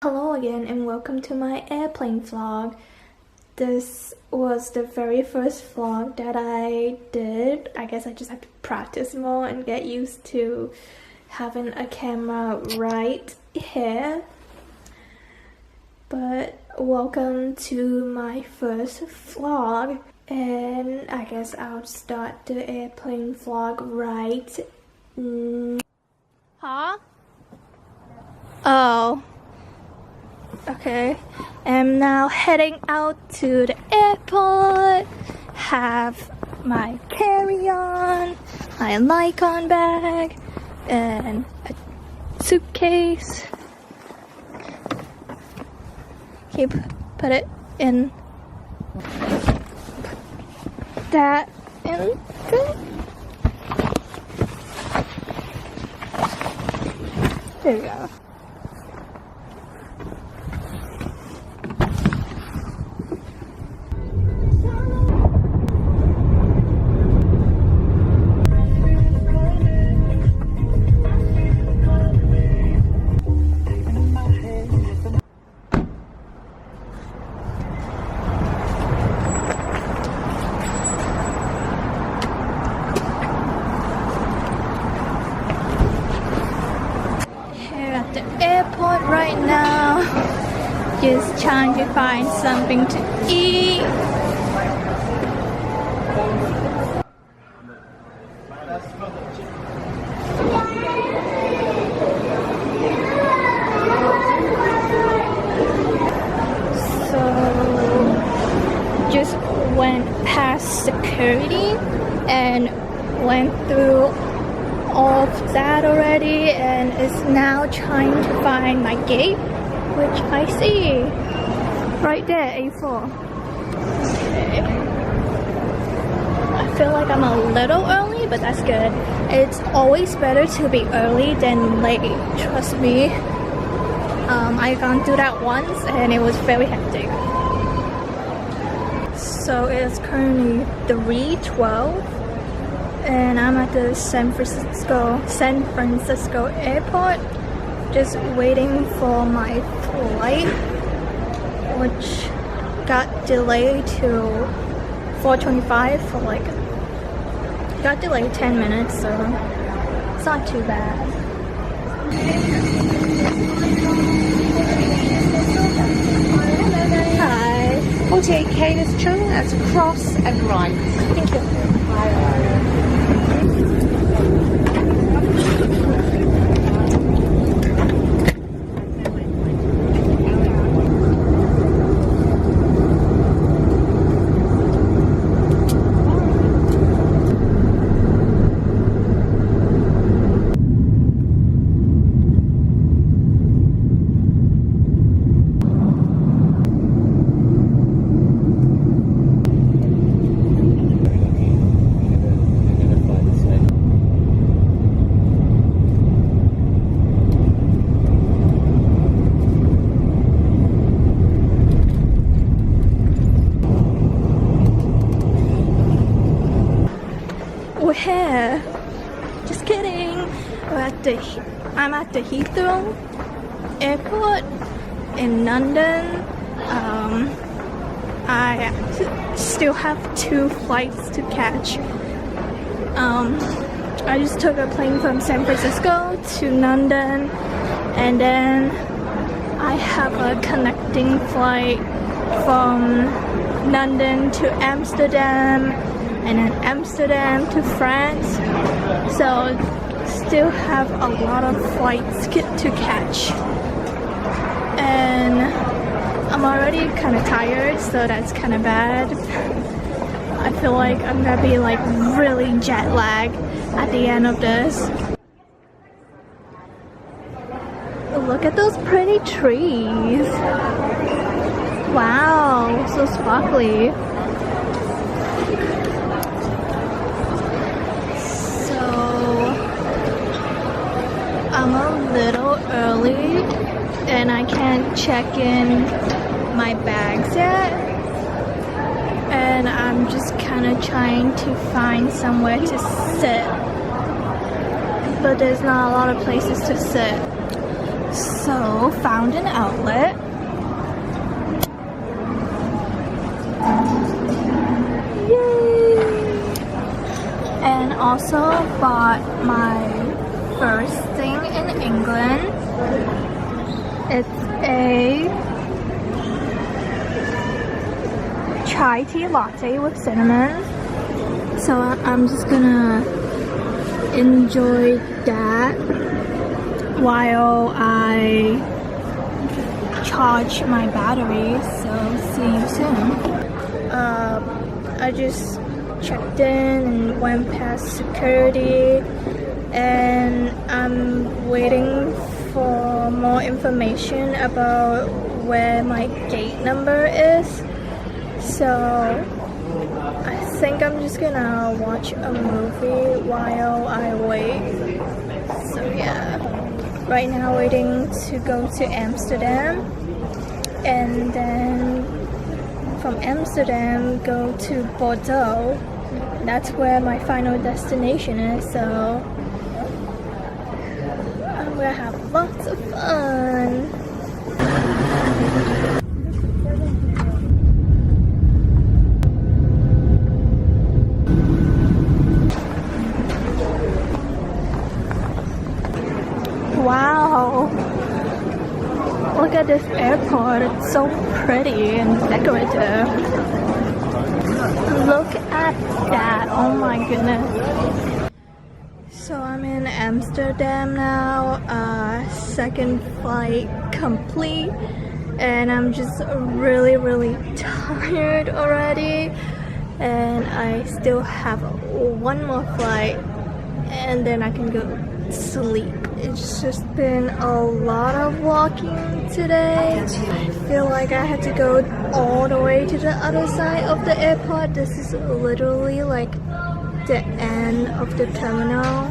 Hello again and welcome to my airplane vlog. This was the very first vlog that I did. I guess I just have to practice more and get used to having a camera right here. But welcome to my first vlog, and I guess I'll start the airplane vlog right now. Huh? Oh. Okay, I'm now heading out to the airport. Have my carry-on, my Nikon bag, and a suitcase. Okay, put it in. Put that in. There we go. Airport right now, just trying to find something to eat. So just went past security and went through all of that already, and is now trying to find my gate, which I see right there, A4. Okay. I feel like I'm a little early, but that's good. It's always better to be early than late, trust me. I've gone through that once and it was very hectic. So it's currently 3:12. And I'm at the San Francisco airport, just waiting for my flight, which got delayed to 4:25 for got delayed 10 minutes, so it's not too bad. Hi. 48K this channel, that's cross and right. Thank you. We're here. Just kidding. I'm at the Heathrow Airport in London. I still have 2 flights to catch. I just took a plane from San Francisco to London, and then I have a connecting flight from London to Amsterdam, and then Amsterdam to France. So still have a lot of flights to catch, and I'm already kind of tired, so that's kind of bad. I feel like I'm gonna be really jet lagged at the end of this. Look at those pretty trees. Wow, so sparkly. I'm a little early and I can't check in my bags yet, and I'm just kind of trying to find somewhere to sit, but there's not a lot of places to sit. So, found an outlet. Yay! And also bought my first thing in England. It's a chai tea latte with cinnamon. So I'm just gonna enjoy that while I charge my battery. So see you soon. I just checked in and went past security, and I'm waiting for more information about where my gate number is. So I think I'm just gonna watch a movie while I wait. So yeah, right now waiting to go to Amsterdam, and then from Amsterdam go to Bordeaux. That's where my final destination is, so I'm gonna have lots of fun. Wow, look at this airport, it's so pretty and decorative. Look at that, oh my goodness. So I'm in Amsterdam now, second flight complete, and I'm just really tired already, and I still have one more flight and then I can go sleep. It's just been a lot of walking today. I feel like I had to go all the way to the other side of the airport. This is literally like the end of the terminal.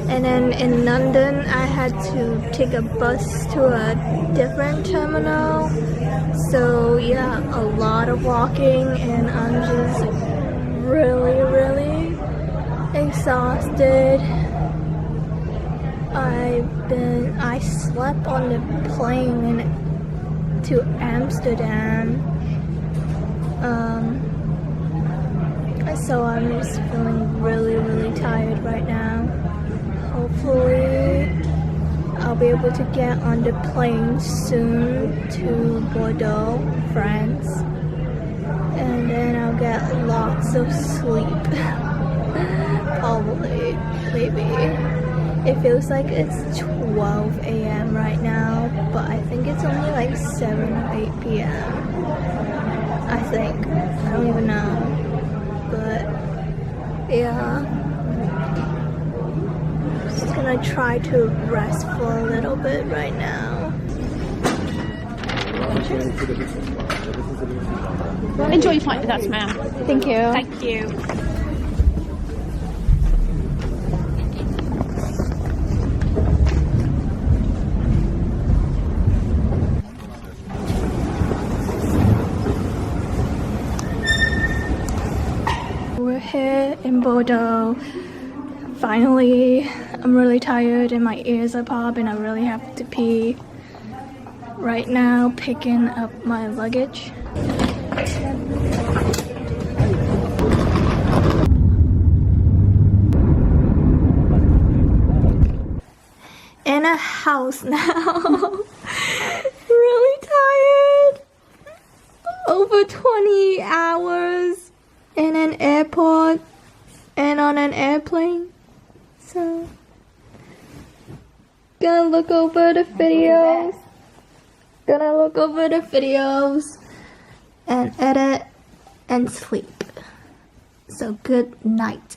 And then in London, I had to take a bus to a different terminal. So yeah, a lot of walking, and I'm just really exhausted. I slept on the plane to Amsterdam. So I'm just feeling really tired right now. Hopefully I'll be able to get on the plane soon to Bordeaux, France, and then I'll get lots of sleep. Probably, maybe. It feels like it's 12 a.m. right now, but I think it's only like 7 or 8 p.m. I think. I don't even know. But yeah. Just gonna try to rest for a little bit right now. Enjoy your flight with us, ma'am. Thank you. Thank you. We're here in Bordeaux. Finally, I'm really tired and my ears are popping. I really have to pee. Right now, picking up my luggage. In a house now. Really tired. Over 20 hours in an airport and on an airplane. So, gonna look over the videos. And edit and sleep. So good night.